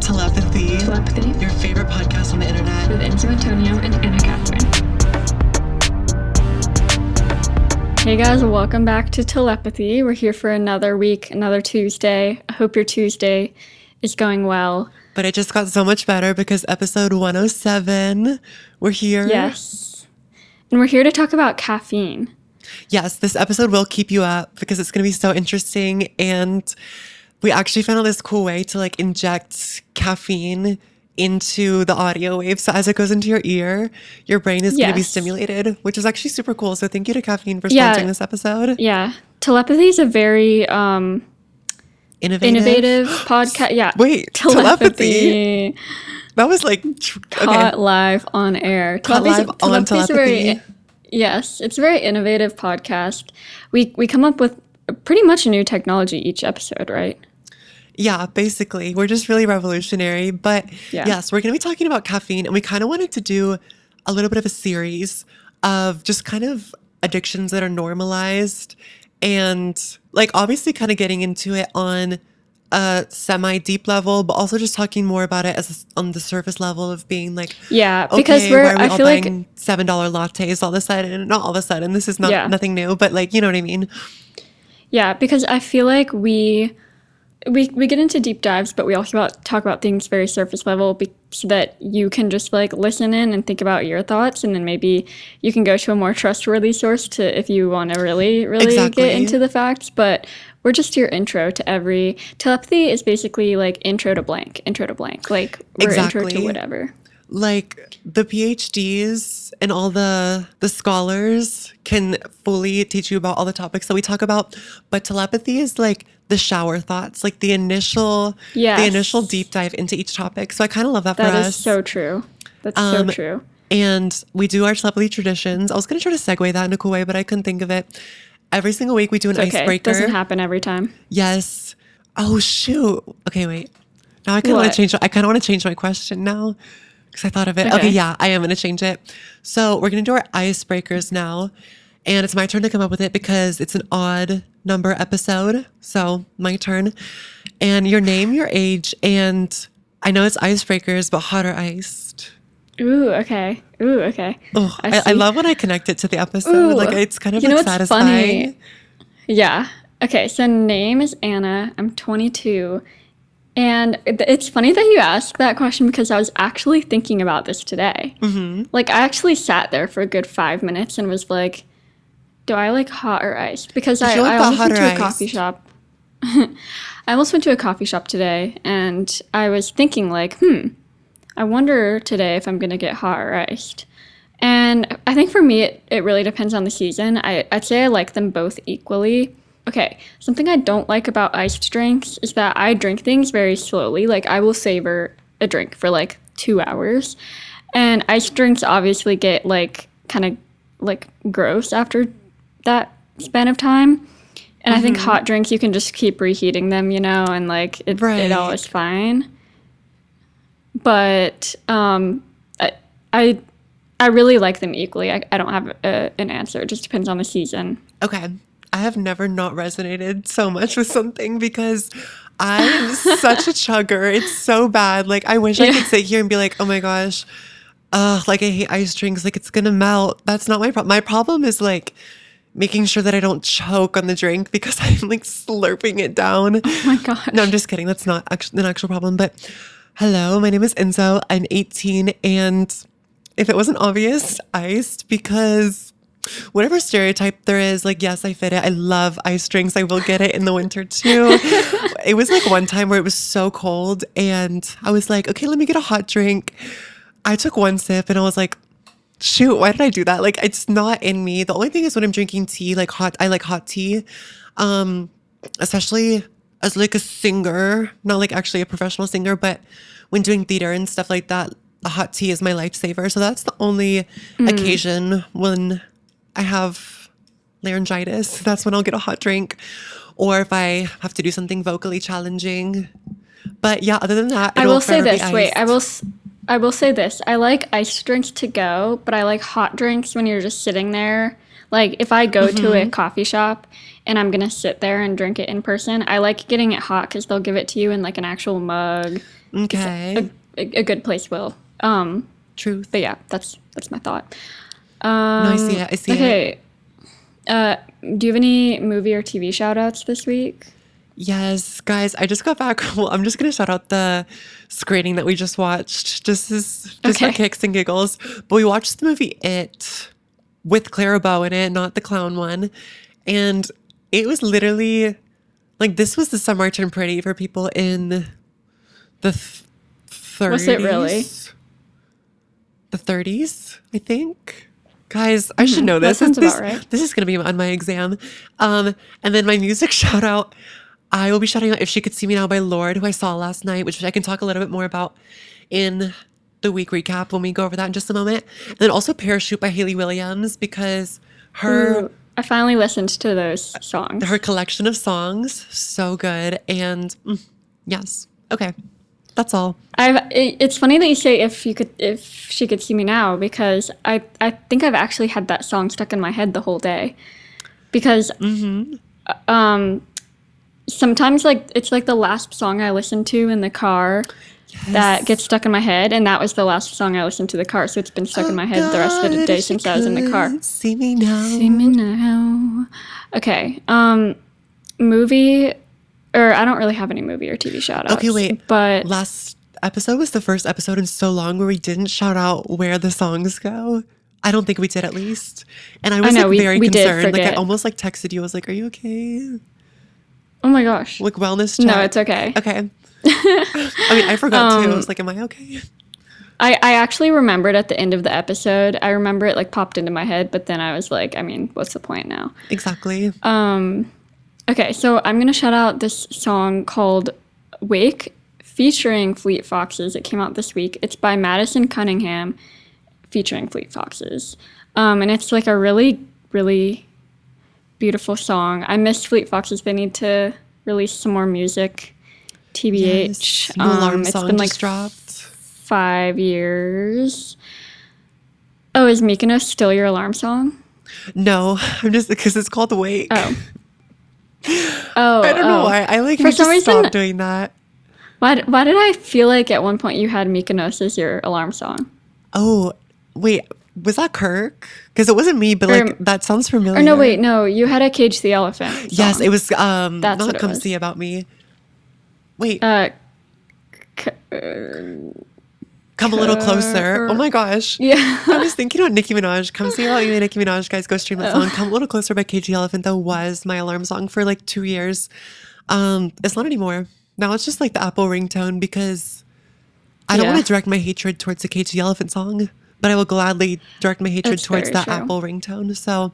Telepathy. Telepathy. Your favorite podcast on the internet. With Enzo and Anna Catherine. Hey guys, welcome back to Telepathy. We're here for another week, another Tuesday. I hope your Tuesday is going well. But it just got so much better because episode 107, we're here. Yes. And we're here to talk about caffeine. Yes, this episode will keep you up because it's going to be so interesting. And we actually found out this cool way to like inject caffeine into the audio wave. So as it goes into your ear, your brain is going to be stimulated, which is actually super cool. So thank you to Caffeine for sponsoring this episode. Yeah. Telepathy is a very innovative podcast. Yeah. Wait, telepathy. That was like caught live on air. Caught live on Telepathy. Yes, it's a very innovative podcast. We come up with pretty much a new technology each episode, right? Yeah, basically. We're just really revolutionary. But yes, we're going to be talking about caffeine. And we kind of wanted to do a little bit of a series of just kind of addictions that are normalized and like obviously kind of getting into it on a semi-deep level, but also just talking more about it as on the surface level of being like, because I feel like $7 lattes all of a sudden, not all of a sudden, this is not nothing new, but like, you know what I mean? Yeah, because I feel like we get into deep dives, but we also talk about things very surface level so that you can just like listen in and think about your thoughts, and then maybe you can go to a more trustworthy source to if you want to really get into the facts. But we're just your intro to every telepathy is basically like intro to blank. Like we're intro to whatever. Like the PhDs and all the scholars can fully teach you about all the topics that we talk about, but telepathy is like the shower thoughts, like the initial deep dive into each topic. So I kind of love that for us. That is so true. That's so true. And we do our telepathy traditions. I was going to try to segue that in a cool way, but I couldn't think of it. Every single week we do an icebreaker. It doesn't happen every time. Yes. Oh, shoot. Okay, wait. Now I kind of want to change. I kind of want to change my question now. Because I thought of it. Okay, yeah, I am going to change it. So we're going to do our icebreakers now. And it's my turn to come up with it because it's an odd number episode. So my turn. And your name, your age, and I know it's icebreakers, but hot or iced? Ooh, okay. Oh, I love when I connect it to the episode. Like it's kind of like satisfying. Funny? Yeah. Okay, so name is Anna. I'm 22. And it's funny that you asked that question because I was actually thinking about this today. Mm-hmm. Like, I actually sat there for a good 5 minutes and was like, do I like hot or iced? Because I almost went to a coffee shop. I almost went to a coffee shop today, and I was thinking, like, I wonder today if I'm going to get hot or iced. And I think for me, it really depends on the season. I'd say I like them both equally. Okay, something I don't like about iced drinks is that I drink things very slowly. Like, I will savor a drink for, like, 2 hours. And iced drinks obviously get, like, kind of, like, gross after that span of time. And I think hot drinks, you can just keep reheating them, you know, and, like, it all is fine. But I really like them equally. I don't have an answer. It just depends on the season. Okay. I have never not resonated so much with something because I am such a chugger. It's so bad. Like, I wish I could sit here and be like, oh my gosh, like I hate ice drinks. Like, it's going to melt. That's not my problem. My problem is like making sure that I don't choke on the drink because I'm like slurping it down. Oh my gosh. No, I'm just kidding. That's not an actual problem. But hello, my name is Enzo. I'm 18. And if it wasn't obvious, iced because whatever stereotype there is, like, yes, I fit it. I love ice drinks. I will get it in the winter too. It was like one time where it was so cold and I was like, okay, let me get a hot drink. I took one sip and I was like, shoot, why did I do that? Like, it's not in me. The only thing is when I'm drinking tea, like I like hot tea, especially as like a singer, not like actually a professional singer, but when doing theater and stuff like that, a hot tea is my lifesaver. So that's the only occasion when I have laryngitis. That's when I'll get a hot drink. Or if I have to do something vocally challenging. But yeah, other than that, I will say this. Wait, I will say this. I like iced drinks to go, but I like hot drinks when you're just sitting there. Like if I go to a coffee shop and I'm going to sit there and drink it in person, I like getting it hot because they'll give it to you in like an actual mug Okay. A good place will. Truth. But yeah, that's my thought. No, I see it. I see it. Okay. Do you have any movie or TV shout outs this week? Yes, guys, I just got back. Well, I'm just gonna shout out the screening that we just watched, just for Okay. kicks and giggles. But we watched the movie It with Clara Bow in it, not the clown one, and it was literally like this was the summer turned pretty for people in the 30s. Was it really? The 30s, I think. Guys, I should know That this. sounds This, about right. this is going to be on my exam. And then my music shout out, I will be shouting out If She Could See Me Now by Lorde, who I saw last night, which I can talk a little bit more about in the week recap when we go over that in just a moment. And then also Parachute by Hayley Williams, because Ooh, I finally listened to those songs. her collection of songs, so good. And yes, okay, that's all. It's funny that you say if she could see me now, because I think I've actually had that song stuck in my head the whole day, because sometimes like it's like the last song I listen to in the car that gets stuck in my head, and that was the last song I listened to in the car, so it's been stuck in my head the rest of the day since I was in the car. See me now. See me now. Okay. Movie, or I don't really have any movie or TV shout outs. Okay, wait. But Last episode was the first episode in so long where we didn't shout out where the songs go. I don't think we did, at least. And I was know, like very we did concerned. Like I forget. almost like texted you. I was like, "Are you okay?" oh my gosh. Like wellness check. No, it's okay. Okay. I mean, I forgot too. I was like, "Am I okay?" I actually remembered at the end of the episode. I remember it like popped into my head, but then I was like, I mean, what's the point now? Exactly. Okay, so I'm going to shout out this song called Wake featuring Fleet Foxes. It came out this week. It's by Madison Cunningham featuring Fleet Foxes. And it's like a really, really beautiful song. I miss Fleet Foxes. They need to release some more music. TBH. Yes. New alarm It's song been like just dropped. 5 years. Oh, is Mykonos still your alarm song? No, I'm just because it's called Wake. Oh. Oh, I don't know why. I like For some reason- stopped doing that. Why did I feel like at one point you had Mykonos as your alarm song? Oh, wait. Was that Kirk? Because it wasn't me, but like that sounds familiar. Or no, wait, no, you had a Cage the Elephant song. Yes, it was That's not what it Come was. See About Me. Wait, Come a Little Closer. Oh my gosh. Yeah. I was thinking about Nicki Minaj. Come See About You, Nicki Minaj. Guys, go stream that song. Come a Little Closer by KG Elephant, though, was my alarm song for like 2 years. It's not anymore. Now it's just like the Apple ringtone, because I don't Yeah. want to direct my hatred towards the KG Elephant song, but I will gladly direct my hatred That's towards very that true. Apple ringtone. So,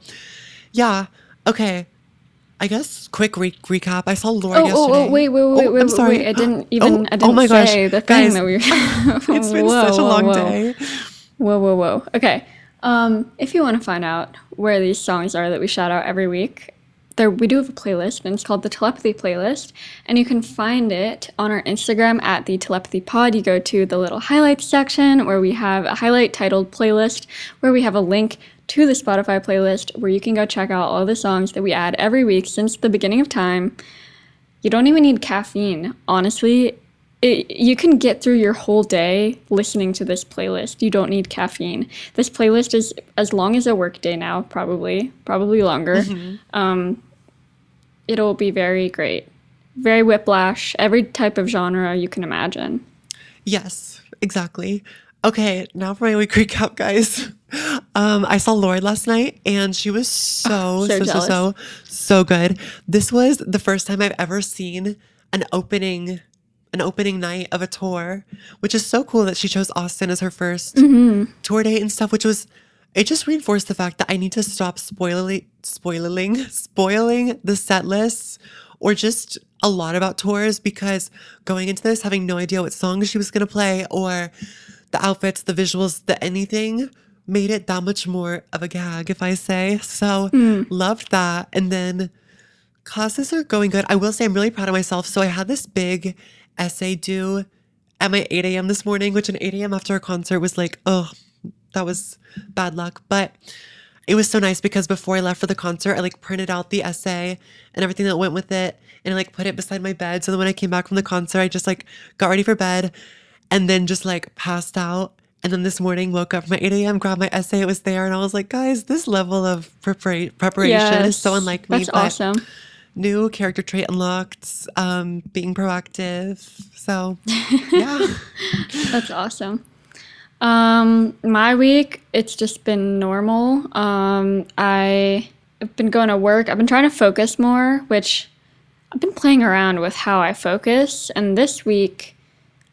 yeah. Okay. I guess quick recap. I saw Laura yesterday. Wait, I'm sorry. wait. I didn't even Oh, oh my gosh. say the Guys, thing that we were It's been such a long day. Whoa. Okay. If you want to find out where these songs are that we shout out every week, we do have a playlist, and it's called the Telepathy playlist, and you can find it on our Instagram at the Telepathy Pod. You go to the little highlights section where we have a highlight titled playlist, where we have a link to the Spotify playlist where you can go check out all the songs that we add every week since the beginning of time. You don't even need caffeine, honestly. You can get through your whole day listening to this playlist. You don't need caffeine. This playlist is as long as a work day now, probably longer. It'll be very great. Very whiplash, every type of genre you can imagine. Yes, exactly. Okay, now for my week recap, guys. I saw Lorde last night, and she was so good. This was the first time I've ever seen an opening night of a tour, which is so cool that she chose Austin as her first tour date and stuff, it just reinforced the fact that I need to stop spoiling the set lists or just a lot about tours, because going into this, having no idea what songs she was going to play or the outfits, the visuals, the anything made it that much more of a gag, if I say. So loved that. And then classes are going good. I will say I'm really proud of myself. So I had this big essay due at my 8 a.m. this morning, which an 8 a.m. after a concert was like, oh, that was bad luck. But it was so nice because before I left for the concert, I like printed out the essay and everything that went with it and I like put it beside my bed. So then when I came back from the concert, I just like got ready for bed and then just like passed out. And then this morning woke up from 8 a.m., grabbed my essay, it was there. And I was like, guys, this level of preparation is so unlike me. That's awesome. New character trait unlocked, being proactive. So, yeah. That's awesome. My week, it's just been normal. I've been going to work. I've been trying to focus more, which I've been playing around with how I focus. And this week,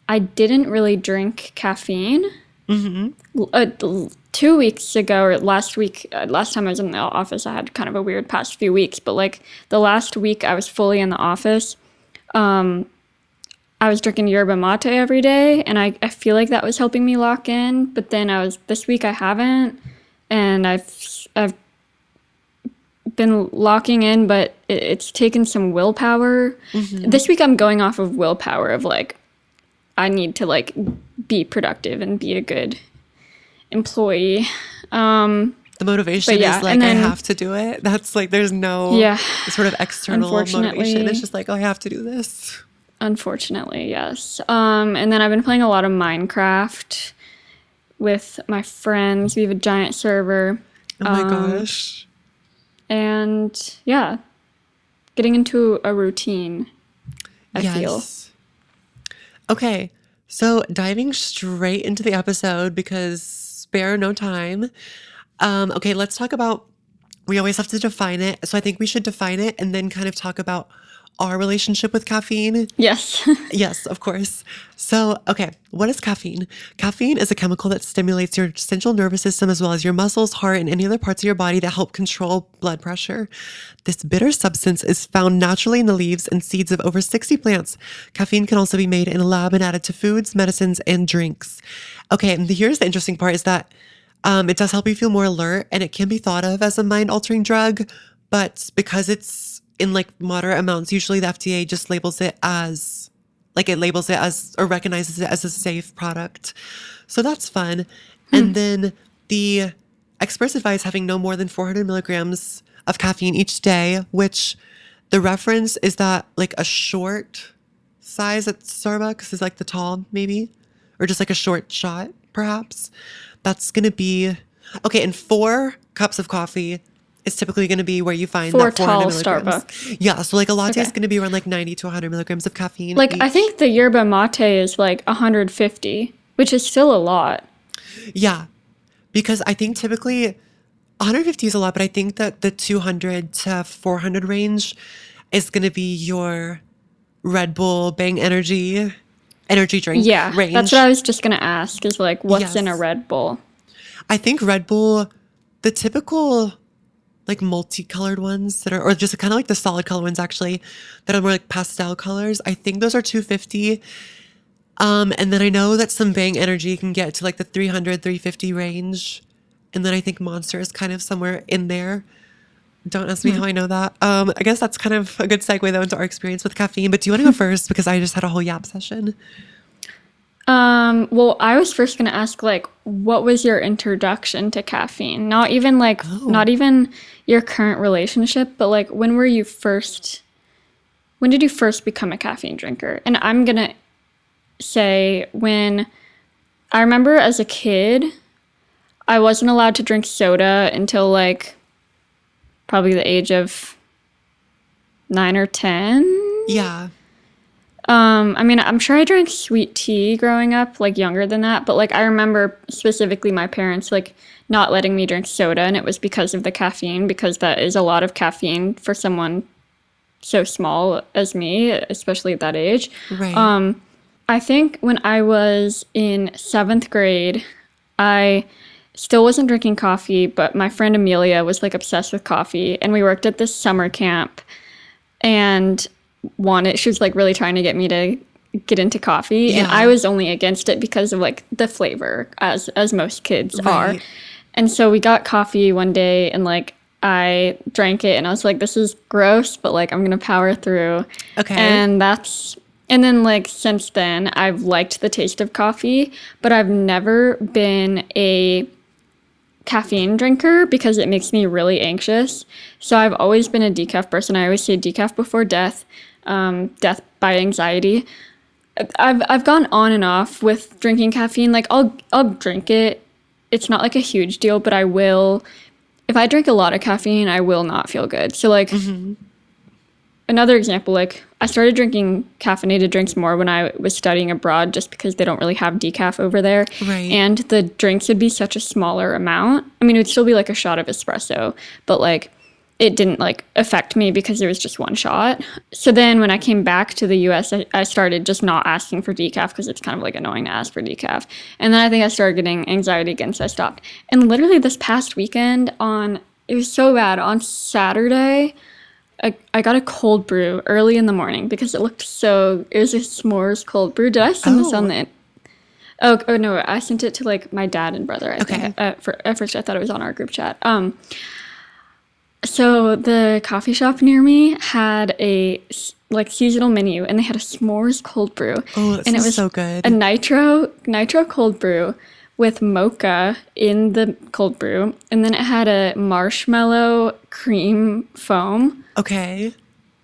I didn't really drink caffeine. 2 weeks ago, or last week, last time I was in the office, I had kind of a weird past few weeks. But like the last week I was fully in the office, I was drinking yerba mate every day, and I feel like that was helping me lock in. But then this week I haven't, and I've been locking in, but it's taken some willpower. This week I'm going off of willpower of like, I need to like be productive and be a good employee. The motivation is like, I have to do it. That's like, there's no sort of external motivation. It's just like, oh, I have to do this. Unfortunately, yes. And then I've been playing a lot of Minecraft with my friends. We have a giant server. Oh my gosh. And yeah, getting into a routine, I feel. Okay, so diving straight into the episode because spare no time. Okay, let's talk about, we always have to define it. So I think we should define it and then kind of talk about our relationship with caffeine. Yes. Yes, of course. So, okay, what is caffeine? Caffeine is a chemical that stimulates your central nervous system as well as your muscles, heart, and any other parts of your body to help control blood pressure. This bitter substance is found naturally in the leaves and seeds of over 60 plants. Caffeine can also be made in a lab and added to foods, medicines, and drinks. Okay, and here's the interesting part is that it does help you feel more alert, and it can be thought of as a mind-altering drug, but because it's in like moderate amounts, usually the FDA just labels it as, or recognizes it as a safe product. So that's fun. And then the experts advise having no more than 400 milligrams of caffeine each day, which the reference is that like a short size at Starbucks is like the tall maybe, or just like a short shot perhaps. That's going to be, okay, and 4 cups of coffee is typically going to be where you find 4 that 400 tall milligrams. Starbucks. Yeah, so like a latte is going to be around like 90 to 100 milligrams of caffeine. Like each. I think the yerba mate is like 150, which is still a lot. Yeah, because I think typically 150 is a lot, but I think that the 200 to 400 range is going to be your Red Bull Bang energy drink range. That's what I was just going to ask is like what's in a Red Bull? I think Red Bull, the typical like multicolored ones that are, or just kind of like the solid color ones actually, that are more like pastel colors. I think those are 250. And then I know that some Bang Energy can get to like the 300, 350 range. And then I think Monster is kind of somewhere in there. Don't ask me how I know that. I guess that's kind of a good segue though into our experience with caffeine. But do you want to go first? Because I just had a whole yap session. Well, I was first going to ask, like, what was your introduction to caffeine? Not even, like, not even your current relationship, but, like, when did you first become a caffeine drinker? And I'm going to say I remember as a kid, I wasn't allowed to drink soda until, like, probably the age of 9 or 10. Yeah. I mean, I'm sure I drank sweet tea growing up, like younger than that, but like I remember specifically my parents like not letting me drink soda, and it was because of the caffeine, because that is a lot of caffeine for someone so small as me, especially at that age. Right. I think when I was in 7th grade, I still wasn't drinking coffee, but my friend Amelia was like obsessed with coffee, and we worked at this summer camp, and she was like really trying to get me to get into coffee, and I was only against it because of like the flavor, as most kids are. And so we got coffee one day, and like I drank it, and I was like, this is gross, but like I'm gonna power through. Okay. And then like since then I've liked the taste of coffee, but I've never been a caffeine drinker because it makes me really anxious. So I've always been a decaf person. I always say decaf before death, death by anxiety. I've gone on and off with drinking caffeine. Like I'll drink it. It's not like a huge deal, but I will. If I drink a lot of caffeine, I will not feel good. So like another example, like I started drinking caffeinated drinks more when I was studying abroad, just because they don't really have decaf over there. Right. And the drinks would be such a smaller amount. I mean, it would still be like a shot of espresso, but like it didn't like affect me because it was just one shot. So then when I came back to the US, I started just not asking for decaf because it's kind of like annoying to ask for decaf. And then I think I started getting anxiety again, so I stopped. And literally this past weekend it was so bad. On Saturday, I got a cold brew early in the morning because it was a s'mores cold brew. Did I send this on the... Oh no, I sent it to like my dad and brother. I think. At first I thought it was on our group chat. So the coffee shop near me had a like seasonal menu, and they had a s'mores cold brew. Oh, that sounds so good. A nitro cold brew with mocha in the cold brew, and then it had a marshmallow cream foam. Okay.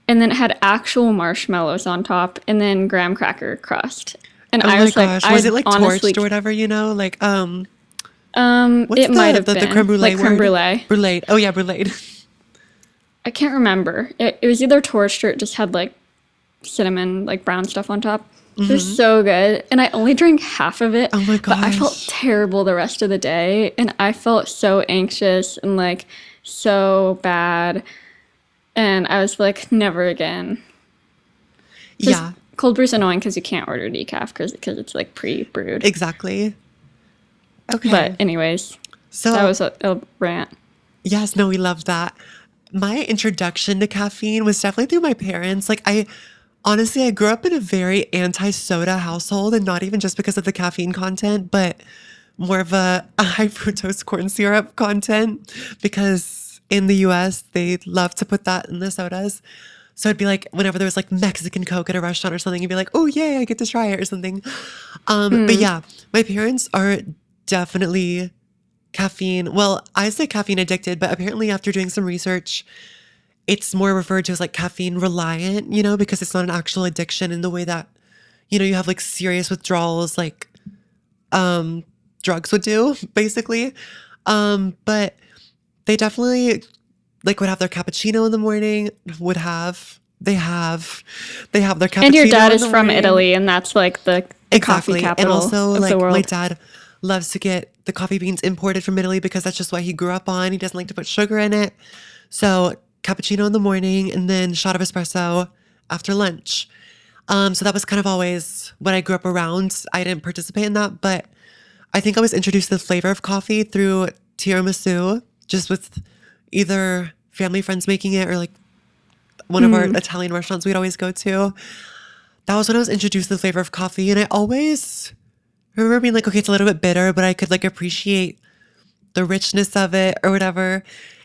And then it had actual marshmallows on top, and then graham cracker crust. And Oh I my was gosh. like, Was it like honestly, torched or whatever, like it what's might have been the creme brulee like creme word? brulee. Brulee. Oh yeah, brulee. I can't remember. It was either torched or it just had like cinnamon, like brown stuff on top. It was so good. And I only drank half of it. Oh my But I felt gosh. terrible the rest of the day. And I felt so anxious and like so bad. And I was like, never again. Just Yeah, cold brew's annoying because you can't order decaf because it's like pre-brewed. exactly. Okay. But anyways, So that was a rant. yes, no, we love that. My introduction to caffeine was definitely through my parents. Like honestly, I grew up in a very anti-soda household, and not even just because of the caffeine content, but more of a high fructose corn syrup content, because in the US, they love to put that in the sodas. So it'd be like whenever there was like Mexican Coke at a restaurant or something, you'd be like, oh, yay, I get to try it or something. But yeah, my parents are definitely caffeine. Well, I say caffeine addicted, but apparently after doing some research, it's more referred to as like caffeine reliant, because it's not an actual addiction in the way that, you have like serious withdrawals like drugs would do, basically. But they definitely like would have their cappuccino in the morning, they have their cappuccino And your dad in is the from morning. Italy, and that's like the coffee Exactly. And capital also, of like, the my world. dad loves to get the coffee beans imported from Italy because that's just what he grew up on. He doesn't like to put sugar in it. So, cappuccino in the morning and then shot of espresso after lunch. So that was kind of always what I grew up around. I didn't participate in that, but I think I was introduced to the flavor of coffee through tiramisu, just with either family friends making it or like one of our Italian restaurants we'd always go to. That was when I was introduced to the flavor of coffee. And I always remember being like, okay, it's a little bit bitter, but I could like appreciate the richness of it or whatever.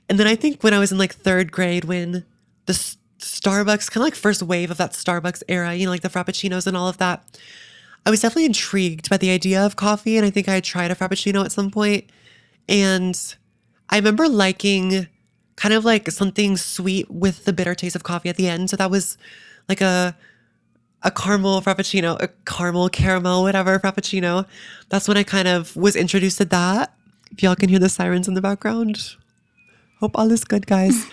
And then I think when I was in like third grade, when the Starbucks, kind of like first wave of that Starbucks era, like the Frappuccinos and all of that, I was definitely intrigued by the idea of coffee. And I think I had tried a Frappuccino at some point. And I remember liking kind of like something sweet with the bitter taste of coffee at the end. So that was like a caramel frappuccino, a caramel, whatever frappuccino. That's when I kind of was introduced to that. If y'all can hear the sirens in the background. Hope all is good, guys.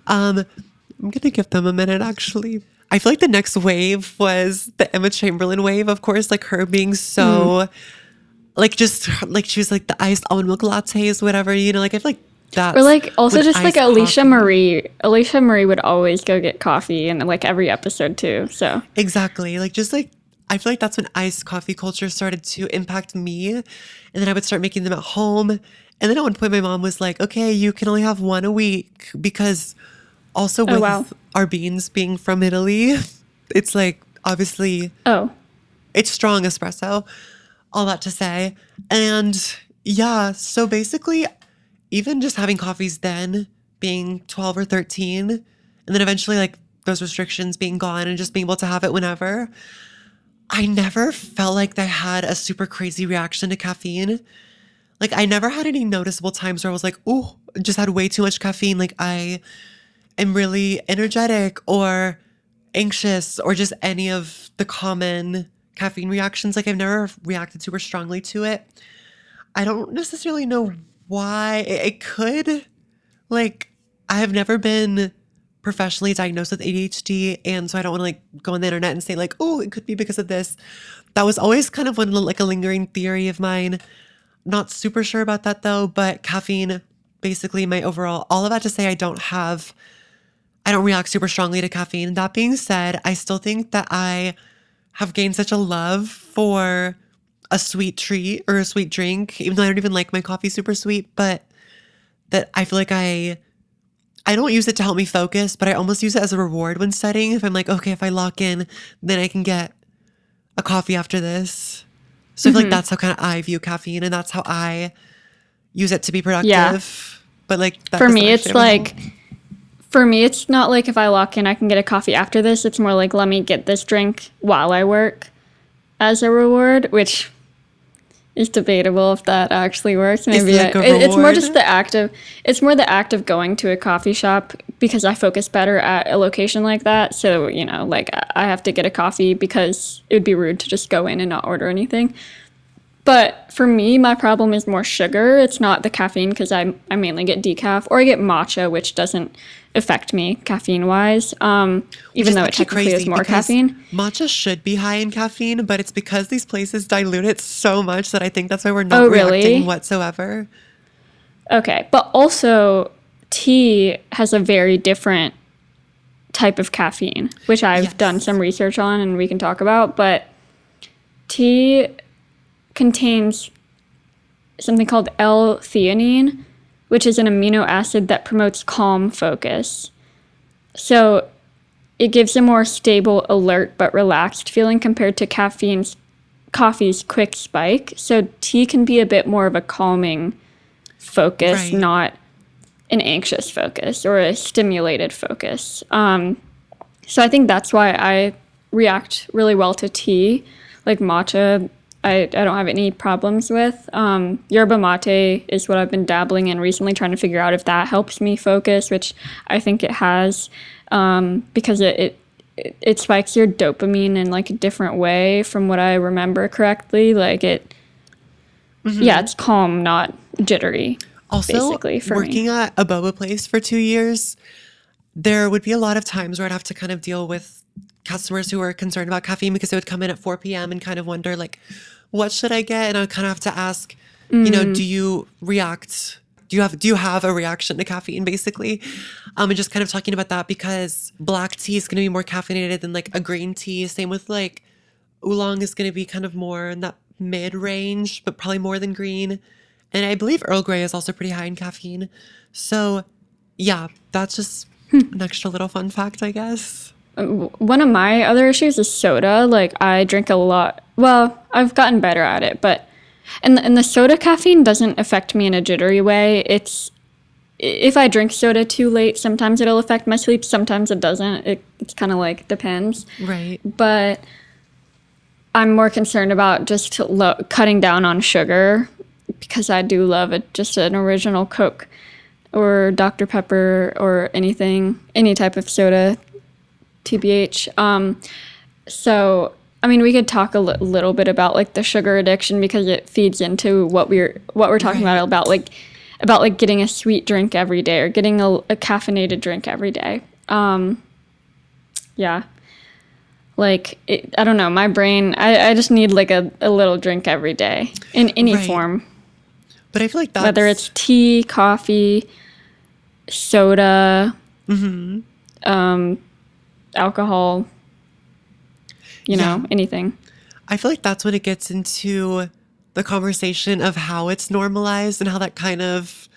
I'm going to give them a minute, actually. I feel like the next wave was the Emma Chamberlain wave, of course, like her being so, like just, like she was like the iced almond milk lattes, whatever, like I feel like that's... Or like also what just like iced Alicia coffee- Marie. Alicia Marie would always go get coffee in like every episode too. So Exactly. Like just like I feel like that's when iced coffee culture started to impact me. And then I would start making them at home. And then at one point my mom was like, okay, you can only have one a week, because also with wow. our beans being from Italy, it's like obviously it's strong espresso, all that to say. And yeah, so basically even just having coffees then being 12 or 13, and then eventually like those restrictions being gone and just being able to have it whenever, I never felt like I had a super crazy reaction to caffeine. like I never had any noticeable times where I was like, oh, just had way too much caffeine. Like I am really energetic or anxious or just any of the common caffeine reactions. Like I've never reacted super strongly to it. I don't necessarily know why. It could, like, I have never been professionally diagnosed with ADHD, and so I don't want to like go on the internet and say like, oh, it could be because of this. That was always kind of one like a lingering theory of mine. Not super sure about that though, but caffeine, basically my overall, all of that to say I don't react super strongly to caffeine. That being said, I still think that I have gained such a love for a sweet treat or a sweet drink, even though I don't even like my coffee super sweet, but that I feel like I don't use it to help me focus, but I almost use it as a reward when studying. If I'm like, okay, if I lock in, then I can get a coffee after this. So I feel like that's how kind of I view caffeine, and that's how I use it to be productive. Yeah. But like that For doesn't me, actually it's ever help. like, for me, it's not like if I lock in, I can get a coffee after this. It's more like, let me get this drink while I work as a reward, which is debatable if that actually works. Maybe like a it's more reward? just the act of, it's more the act of going to a coffee shop because I focus better at a location like that. So, you know, like I have to get a coffee because it would be rude to just go in and not order anything. But for me, my problem is more sugar. It's not the caffeine because I mainly get decaf or I get matcha, which doesn't affect me caffeine wise, even is though it actually technically is crazy more because caffeine. matcha should be high in caffeine, but it's because these places dilute it so much that I think that's why we're not Oh, reacting really? whatsoever. Okay. But also, tea has a very different type of caffeine, which I've done Yes. some research on and we can talk about. But tea contains something called L-theanine, which is an amino acid that promotes calm focus. So it gives a more stable, alert, but relaxed feeling compared to coffee's quick spike. So tea can be a bit more of a calming focus, Right. not an anxious focus or a stimulated focus. So I think that's why I react really well to tea. Like matcha, I don't have any problems with. Yerba mate is what I've been dabbling in recently, trying to figure out if that helps me focus, which I think it has, because it spikes your dopamine in like a different way from what I remember correctly. Like yeah, it's calm, not jittery, Also, basically for me. working at a boba place for 2 years, there would be a lot of times where I'd have to kind of deal with customers who were concerned about caffeine because they would come in at 4 p.m. and kind of wonder like, what should I get? And I would kind of have to ask, do you react? Do you have a reaction to caffeine basically? And just kind of talking about that because black tea is going to be more caffeinated than like a green tea. Same with like oolong is going to be kind of more in that mid range, but probably more than green. And I believe Earl Grey is also pretty high in caffeine. So yeah, that's just an extra little fun fact, I guess. One of my other issues is soda. Like I drink a lot. Well, I've gotten better at it, but and the soda caffeine doesn't affect me in a jittery way. It's if I drink soda too late, sometimes it'll affect my sleep. Sometimes it doesn't. It's kind of like depends. Right. But I'm more concerned about just cutting down on sugar because I do love it. Just an original Coke or Dr. Pepper or anything, any type of soda, TBH. So, I mean, we could talk a little bit about like the sugar addiction because it feeds into what we're talking Right. about like getting a sweet drink every day or getting a caffeinated drink every day. Yeah. Like, I don't know, my brain, I just need like a little drink every day in any Right. form, But I feel like that's whether it's tea, coffee, soda, alcohol, Yeah. anything. I feel like that's when it gets into the conversation of how it's normalized and how that kind of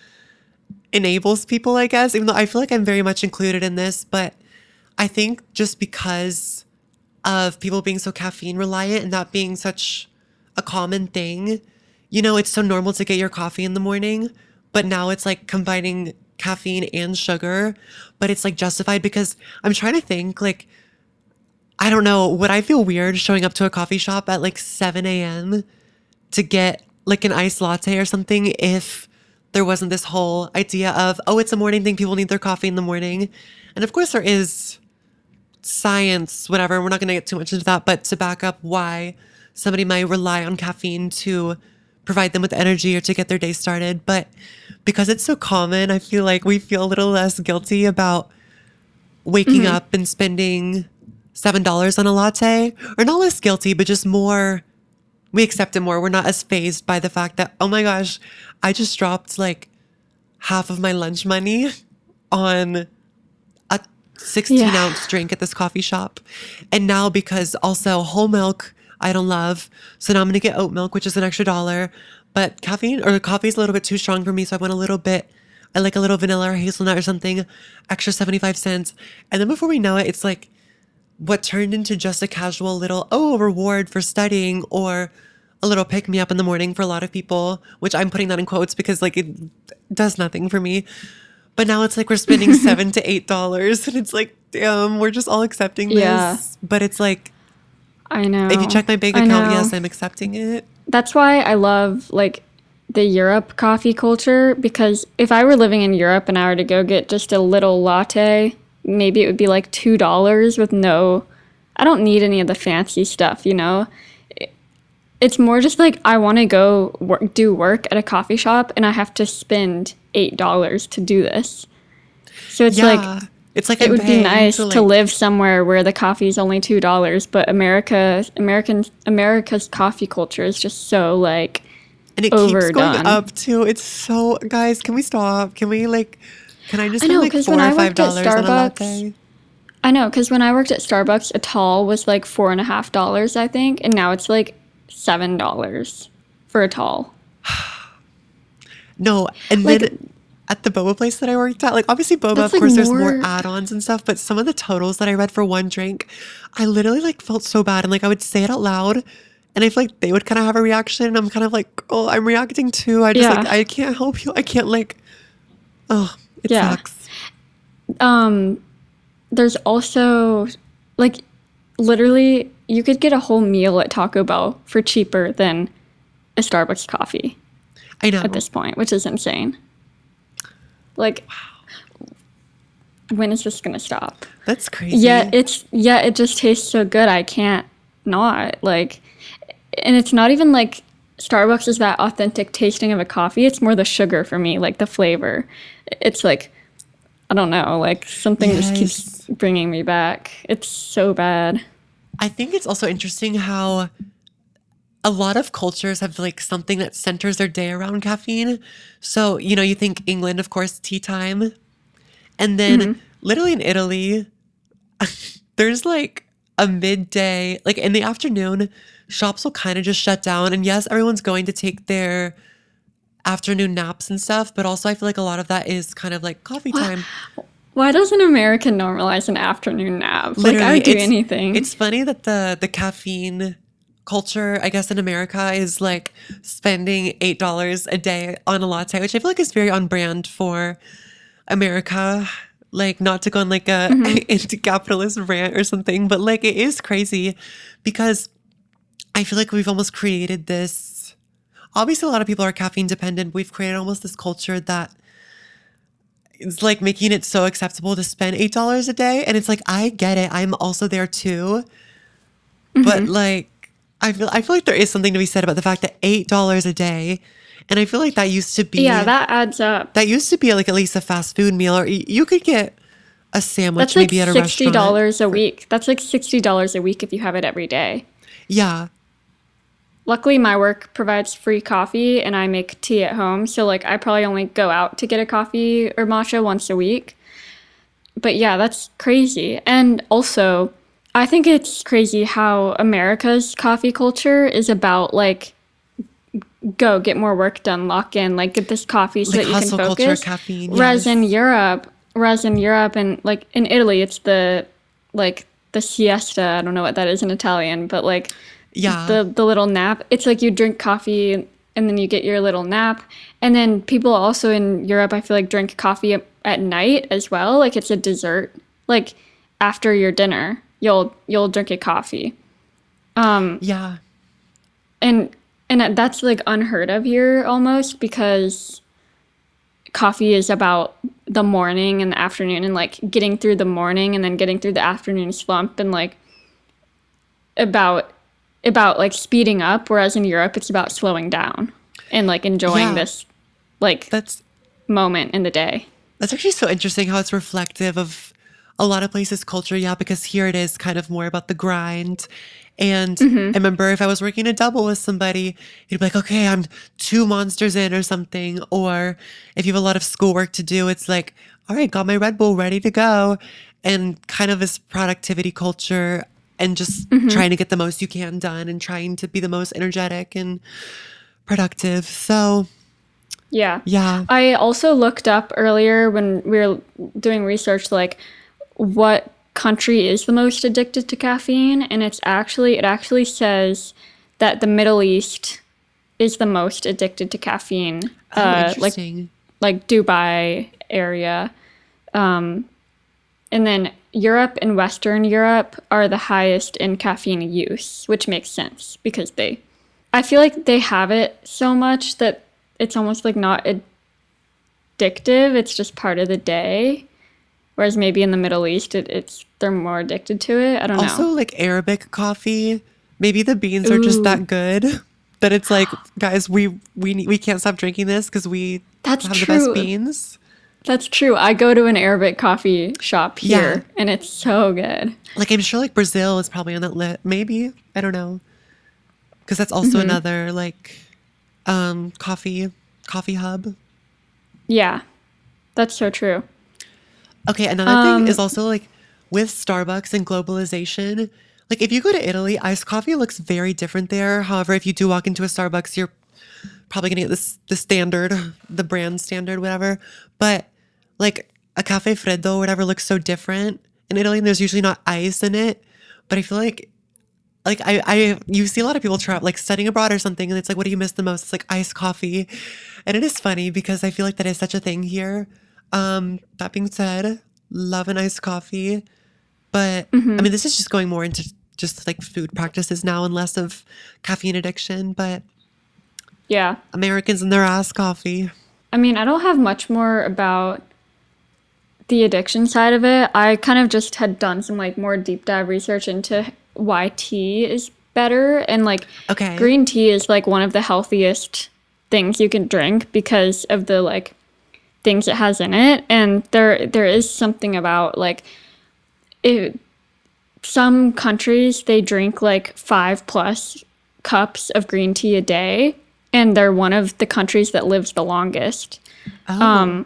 enables people, I guess, even though I feel like I'm very much included in this, but I think just because of people being so caffeine reliant and that being such a common thing, it's so normal to get your coffee in the morning, but now it's like combining caffeine and sugar, but it's like justified because I'm trying to think like, I don't know, would I feel weird showing up to a coffee shop at like 7 a.m. to get like an iced latte or something if there wasn't this whole idea of, oh, it's a morning thing. People need their coffee in the morning. And of course there is science, whatever. We're not going to get too much into that, but to back up why somebody might rely on caffeine to provide them with energy or to get their day started. But because it's so common, I feel like we feel a little less guilty about waking up and spending $7 on a latte, or not less guilty, but just more, we accept it more. We're not as fazed by the fact that, oh my gosh, I just dropped like half of my lunch money on a 16-ounce drink at this coffee shop. And now because also whole milk, I don't love. So now I'm going to get oat milk, which is an extra $1. But caffeine or coffee is a little bit too strong for me. So I went a little bit, I like a little vanilla or hazelnut or something, extra 75 cents. And then before we know it, it's like what turned into just a casual little, oh, reward for studying or a little pick me up in the morning for a lot of people, which I'm putting that in quotes because like it does nothing for me. But now it's like we're spending $7 to $8 and it's like, damn, we're just all accepting this. Yeah. But it's like, I know. if you check my bank account, yes, I'm accepting it. That's why I love like the Europe coffee culture, because if I were living in Europe and I were to go get just a little latte, maybe it would be like $2 with no, I don't need any of the fancy stuff, you know? It's more just like I want to go do work at a coffee shop and I have to spend $8 to do this. So it's like, it's like it would be nice to live somewhere where the coffee is only $2, but America's coffee culture is just so like and it overdone. Keeps going up too. It's so, guys, can we stop? Can we like, can I just spend like $4 or $5 on a latte? I know, because when I worked at Starbucks, a tall was like $4.50, I think, and now it's like $7 for a tall. No, and like, then at the boba place that I worked at, like obviously boba, of course, there's more add-ons and stuff, but some of the totals that I read for one drink, I literally like felt so bad, and like I would say it out loud, and I feel like they would kind of have a reaction, and I'm kind of like, oh, I'm reacting too. I just like I can't help you. I can't like, oh, it sucks. There's also like literally you could get a whole meal at Taco Bell for cheaper than a Starbucks coffee. I know. At this point, which is insane. Like, when is this gonna stop? That's crazy. It just tastes so good. I can't not like, and it's not even like Starbucks is that authentic tasting of a coffee. It's more the sugar for me, like the flavor. It's like, I don't know, like something just keeps bringing me back. It's so bad. I think it's also interesting how a lot of cultures have like something that centers their day around caffeine. So, you know, you think England, of course, tea time. And then literally in Italy, there's like a midday, like in the afternoon, shops will kind of just shut down. And yes, everyone's going to take their afternoon naps and stuff, but also I feel like a lot of that is kind of like coffee time. Why doesn't America normalize an afternoon nap? Literally, like I would do anything. It's funny that the caffeine culture, I guess in America, is like spending $8 a day on a latte, which I feel like is very on brand for America. Like not to go on like a anti-capitalist rant or something, but like it is crazy because I feel like we've almost created this. Obviously, a lot of people are caffeine dependent. We've created almost this culture that it's like making it so acceptable to spend $8 a day. And it's like, I get it. I'm also there too. But like, I feel like there is something to be said about the fact that $8 a day. And I feel like that used to be. Yeah, that adds up. That used to be like at least a fast food meal, or you could get a sandwich like maybe at a restaurant. That's like $60 a week. That's like $60 a week if you have it every day. Yeah. Luckily, my work provides free coffee and I make tea at home. So, like, I probably only go out to get a coffee or matcha once a week. But yeah, that's crazy. And also, I think it's crazy how America's coffee culture is about, like, go get more work done, lock in, like, get this coffee so like that you can focus. Culture, caffeine, whereas in Europe and, like, in Italy, it's the siesta. I don't know what that is in Italian, but, like, the little nap. It's like you drink coffee and then you get your little nap. And then people also in Europe, I feel like, drink coffee at night as well. Like it's a dessert. Like after your dinner, you'll drink a coffee. And And that's like unheard of here almost because coffee is about the morning and the afternoon and like getting through the morning and then getting through the afternoon slump and like about like speeding up, whereas in Europe it's about slowing down and like enjoying Yeah, this like that's moment in the day. that's actually so interesting how it's reflective of a lot of places' culture. Yeah, because here it is kind of more about the grind. And I remember if I was working a double with somebody, you'd be like, okay, I'm 2 monsters in or something. Or if you have a lot of schoolwork to do, it's like, all right, got my Red Bull ready to go. And kind of this productivity culture and just trying to get the most you can done and trying to be the most energetic and productive. So, Yeah. yeah. I also looked up earlier when we were doing research, like what country is the most addicted to caffeine, and it actually says that the Middle East is the most addicted to caffeine. Oh, Like interesting. Dubai area, and then Europe and Western Europe are the highest in caffeine use, which makes sense because I feel like they have it so much that it's almost like not addictive. It's just part of the day. Whereas maybe in the Middle East, they're more addicted to it. I don't Also, know. like Arabic coffee, maybe the beans are just Ooh, that good that it's like, guys, we can't stop drinking this because we that's have the best true. beans. That's true. I go to an Arabic coffee shop Yeah, here, and it's so good. like I'm sure like Brazil is probably on that list. Maybe I don't know because that's also another like coffee hub. Yeah, that's so true. Okay, another thing is also like with Starbucks and globalization, like if you go to Italy, iced coffee looks very different there. However, if you do walk into a Starbucks, you're probably gonna get the standard, the brand standard, whatever. But like a cafe freddo or whatever looks so different in Italy, and there's usually not ice in it. But I feel like I you see a lot of people try like studying abroad or something, and it's like, what do you miss the most? It's like iced coffee, and it is funny because I feel like that is such a thing here. That being said, love an iced coffee, but I mean, this is just going more into just like food practices now and less of caffeine addiction. But Yeah. Americans and their ass coffee. I mean, I don't have much more about the addiction side of it. I kind of just had done some like more deep dive research into why tea is better. And like Okay. green tea is like one of the healthiest things you can drink because of the like things it has in it. And there is something about like it, some countries they drink like 5+ cups of green tea a day, and they're one of the countries that lives the longest. Oh,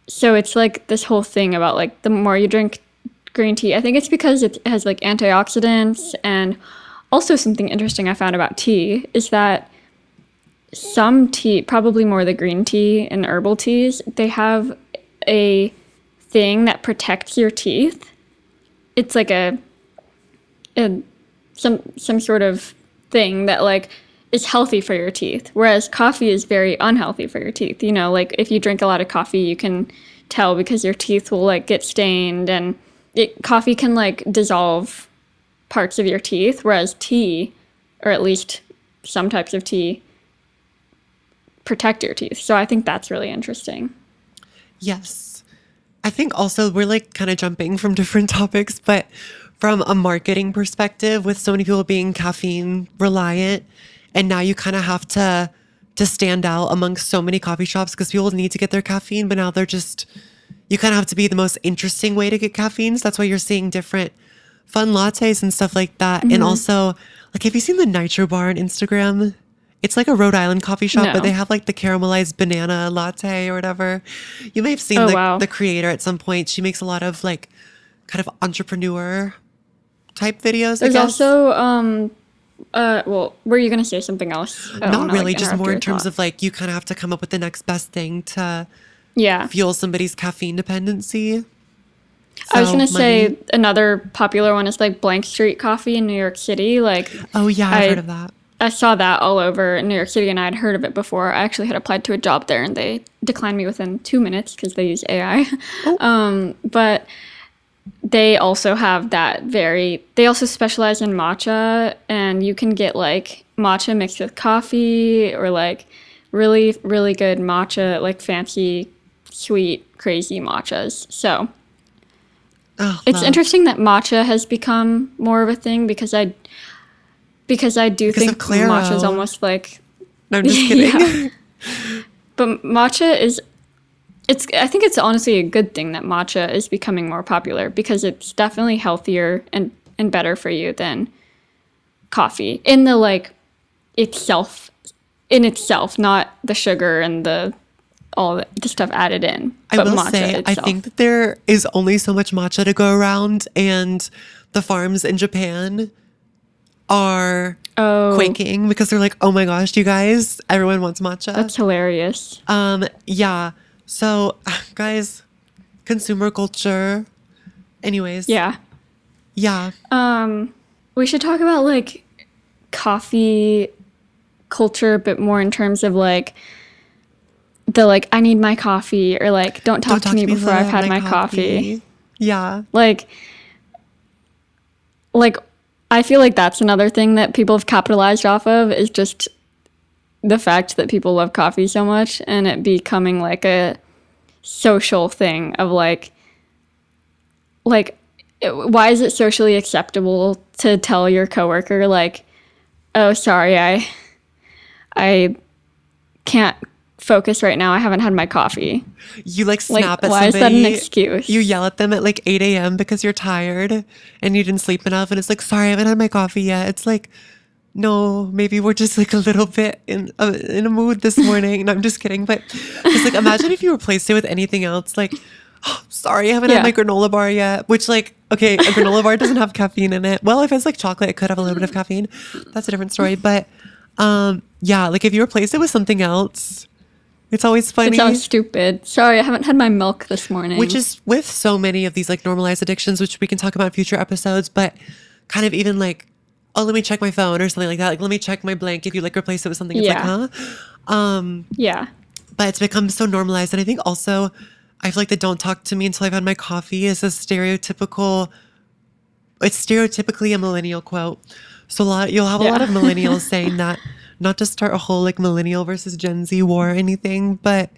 So it's like this whole thing about like the more you drink green tea, I think it's because it has like antioxidants. And also something interesting I found about tea is that some tea, probably more the green tea and herbal teas, they have a thing that protects your teeth. It's like a some sort of thing that like is healthy for your teeth, whereas coffee is very unhealthy for your teeth. You know, like if you drink a lot of coffee, you can tell because your teeth will like get stained, and coffee can like dissolve parts of your teeth, whereas tea, or at least some types of tea, protect your teeth. So I think that's really interesting. yes. I think also we're like kind of jumping from different topics, but from a marketing perspective, with so many people being caffeine reliant, and now you kind of have to stand out amongst so many coffee shops because people need to get their caffeine, but now they're just you kind of have to be the most interesting way to get caffeine. So that's why you're seeing different fun lattes and stuff like that. And also, like, have you seen the Nitro Bar on Instagram? It's like a Rhode Island coffee shop, but they No. have like the caramelized banana latte or whatever. You may have seen Oh the wow. creator at some point. She makes a lot of like kind of entrepreneur type videos, I There's guess. also well, were you gonna say something else? I don't want Not to like really, just interrupt more your in terms thought. of like you kind of have to come up with the next best thing to Yeah. fuel somebody's caffeine dependency. I was So gonna money. say another popular one is like Blank Street Coffee in New York City. Like Oh yeah, I've heard I of that. I saw that all over New York City, and I had heard of it before. I actually had applied to a job there, and they declined me within 2 minutes because they use AI. Oh, But they also have they also specialize in matcha, and you can get like matcha mixed with coffee, or like really, really good matcha, like fancy, sweet, crazy matchas. So Oh, it's love. interesting that matcha has become more of a thing because I do Because of think matcha is Claro. almost like No, I'm just yeah. kidding. But matcha is I think it's honestly a good thing that matcha is becoming more popular because it's definitely healthier and better for you than coffee in the like itself in itself, not the sugar and all the stuff added in, I but will matcha say, I itself. think that there is only so much matcha to go around, and the farms in Japan are Oh, quaking because they're like, oh my gosh, you guys, everyone wants matcha. that's hilarious. Yeah. So, guys, consumer culture. Anyways, Yeah. yeah. We should talk about like coffee culture a bit more in terms of like the like I need my coffee, or like don't Don't talk to talk me to me before until I I've have had my my coffee. coffee. Yeah. Like like I feel like that's another thing that people have capitalized off of, is just the fact that people love coffee so much and it becoming like a social thing of why is it socially acceptable to tell your coworker like, oh sorry, I can't focus right now, I haven't had my coffee. You like Like, snap at why is that an somebody. You excuse? yell at them at like 8 a.m. because you're tired and you didn't sleep enough. And it's like, sorry, I haven't had my coffee yet. It's like, no, maybe we're just like a little bit in a mood this morning. No, I'm just kidding. But it's like, imagine if you replaced it with anything else. Like, oh, sorry, I haven't had my Yeah. granola bar yet. Which, like, okay, a granola bar doesn't have caffeine in it. Well, if it's like chocolate, it could have a little bit of caffeine. That's a different story. But yeah, like if you replace it with something else, it's always It sounds funny. stupid. Sorry, I haven't had my milk this Which morning. is with so many of these like normalized addictions, which we can talk about in future episodes, but kind of even like, oh, let me check my phone or something like that. Like, let me check my blank. If you like replace it with something, it's like, Yeah. huh? Yeah. But it's become so normalized. And I think also, I feel like the don't talk to me until I've had my coffee is a it's stereotypically a millennial quote. So you'll have a lot Yeah. of millennials saying that, not to start a whole like millennial versus Gen Z war or anything, but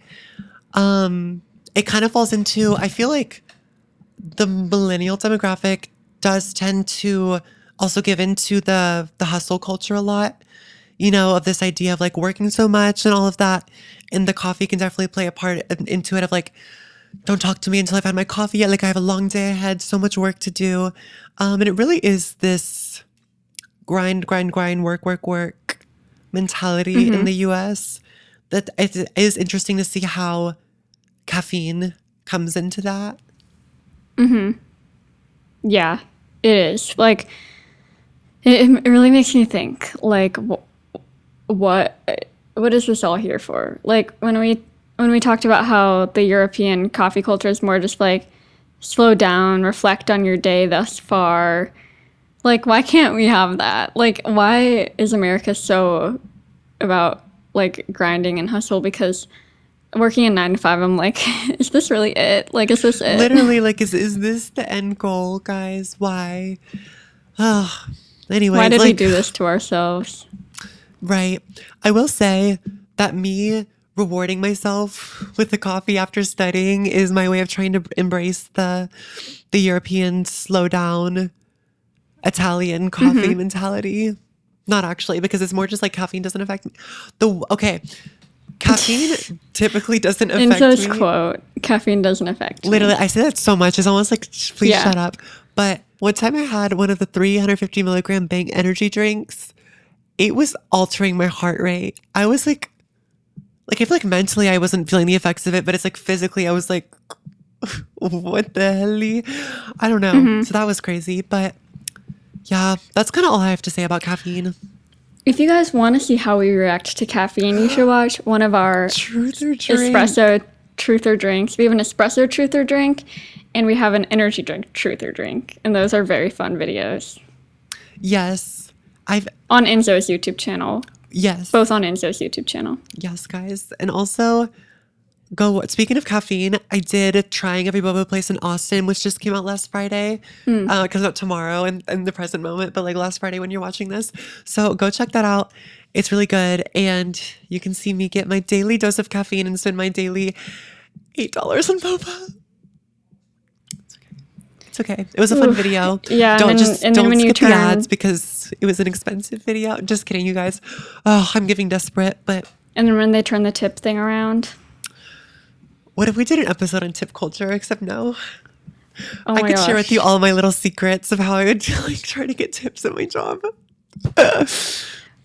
it kind of falls into, I feel like the millennial demographic does tend to also give into the hustle culture a lot, of this idea of like working so much and all of that. And the coffee can definitely play a part into it of like, don't talk to me until I've had my coffee yet. Like I have a long day ahead, so much work to do. And it really is this grind, grind, grind, work, work, work mentality in the US that it is interesting to see how caffeine comes into that. Yeah. It is. Like it really makes me think like what what is this all here for? Like when we talked about how the European coffee culture is more just like slow down, reflect on your day thus far. Like why can't we have that? Like why is America so about like grinding and hustle? Because working a 9 to 5, I'm like, is this really it? Like, is this it? Literally, like, is this the end goal, guys? Why? Oh, Why anyways, did we like, do this to ourselves? right. I will say that me rewarding myself with the coffee after studying is my way of trying to embrace the European slow down Italian coffee mentality. Not actually, because it's more just like caffeine doesn't affect me. Okay, caffeine typically doesn't affect Enzo's me. quote, caffeine doesn't affect Literally, me. I say that so much. It's almost like, please Yeah. shut up. But one time I had one of the 350 milligram Bang energy drinks. It was altering my heart rate. I was like I feel like mentally I wasn't feeling the effects of it, but it's like physically I was like, what the hell? I don't know. So that was crazy. But yeah, that's kind of all I have to say about caffeine. If you guys want to see how we react to caffeine, you should watch one of our Truth or drink? espresso truther drinks. We have an espresso truther drink, and we have an energy drink truther drink. And those are very fun videos Yes. on Enzo's YouTube channel. Yes. Both on Enzo's YouTube channel. Yes, guys. And also Speaking of caffeine, I did Trying Every Boba Place in Austin, which just came out last Friday. It comes out tomorrow in the present moment, but like last Friday when you're watching this. So go check that out. It's really good. And you can see me get my daily dose of caffeine and spend my daily $8 on boba. It's okay. It was a fun video. Yeah. Don't skip the turn ads because it was an expensive video. Just kidding, you guys. Oh, I'm giving desperate, but. And then when they turn the tip thing around. What if we did an episode on tip culture? Except no. Oh I my could gosh. share with you all my little secrets of how I would like try to get tips at my job.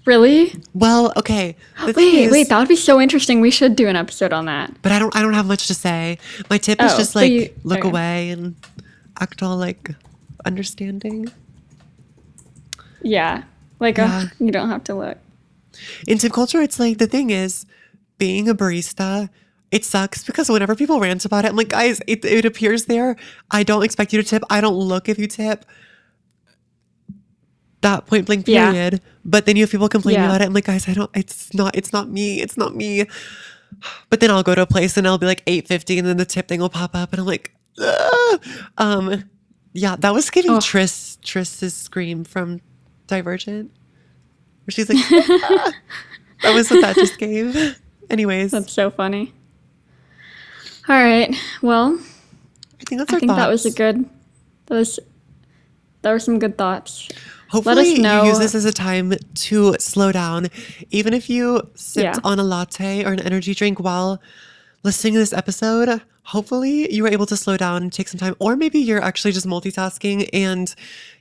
Really? Well, okay. The thing is, Wait, that would be so interesting. We should do an episode on that. but I don't have much to say. My tip is just but like look okay. away and act all like understanding. Yeah. Like, Yeah. you don't have to look. In tip culture, it's like the thing is being a barista, it sucks because whenever people rant about it, I'm like, guys, it appears there. I don't expect you to tip. I don't look if you tip. That point blank period. Yeah. But then you have people complaining Yeah. about it. I'm like, guys, it's not me. It's not me. But then I'll go to a place and I'll be like $8.50 and then the tip thing will pop up and I'm like, ugh. Yeah, that was giving Triss's scream from Divergent. Where she's like, ah. That was what that just gave. Anyways. That's so funny. All right. Well, I think I think that was a good. That were some good thoughts. Hopefully Let us know. you use this as a time to slow down. Even if you sipped on a latte or an energy drink while listening to this episode, hopefully you were able to slow down and take some time. Or maybe you're actually just multitasking and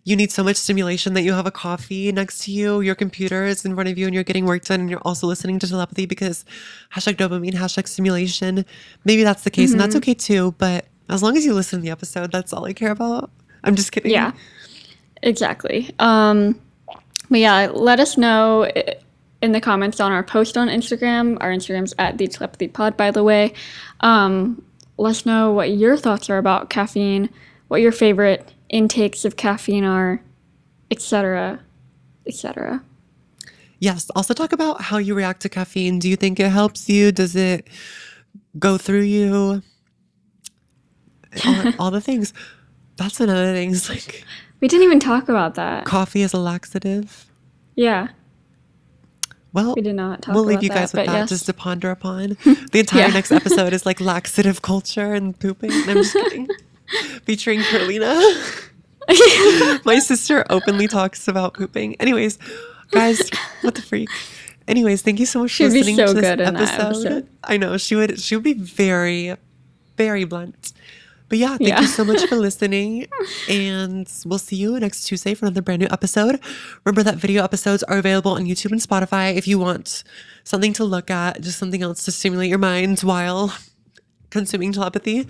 you need so much stimulation that you have a coffee next to you, your computer is in front of you and you're getting work done and you're also listening to telepathy because #dopamine, #stimulation. Maybe that's the case and that's okay too. But as long as you listen to the episode, that's all I care about. I'm just kidding. Yeah, exactly. But yeah, let us know in the comments on our post on Instagram. Our Instagram's at the Telepathy Pod, by the way. Let us know what your thoughts are about caffeine, what your favorite intakes of caffeine are, etc., etc. Yes. Also talk about how you react to caffeine. Do you think it helps you? Does it go through you? All the things. That's another thing. It's like We didn't even talk about that. coffee as a laxative. Yeah, Well, we did not talk we'll about leave you guys that, with but that yes. just to ponder upon. The entire Yeah. next episode is like laxative culture and pooping. And I'm just kidding. Featuring Carolina. My sister openly talks about pooping. Anyways, guys, what the freak? Anyways, thank you so much for She'd be listening so to this good in that episode. episode. I know she would be very, very blunt. But yeah, thank you so much for listening. And we'll see you next Tuesday for another brand new episode. Remember that video episodes are available on YouTube and Spotify if you want something to look at, just something else to stimulate your mind while consuming telepathy.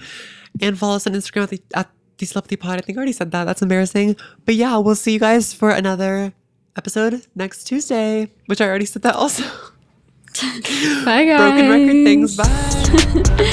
And follow us on Instagram at the Telepathy Pod. I think I already said that. That's embarrassing. But yeah, we'll see you guys for another episode next Tuesday, which I already said that also. Bye, guys. Broken record things. Bye.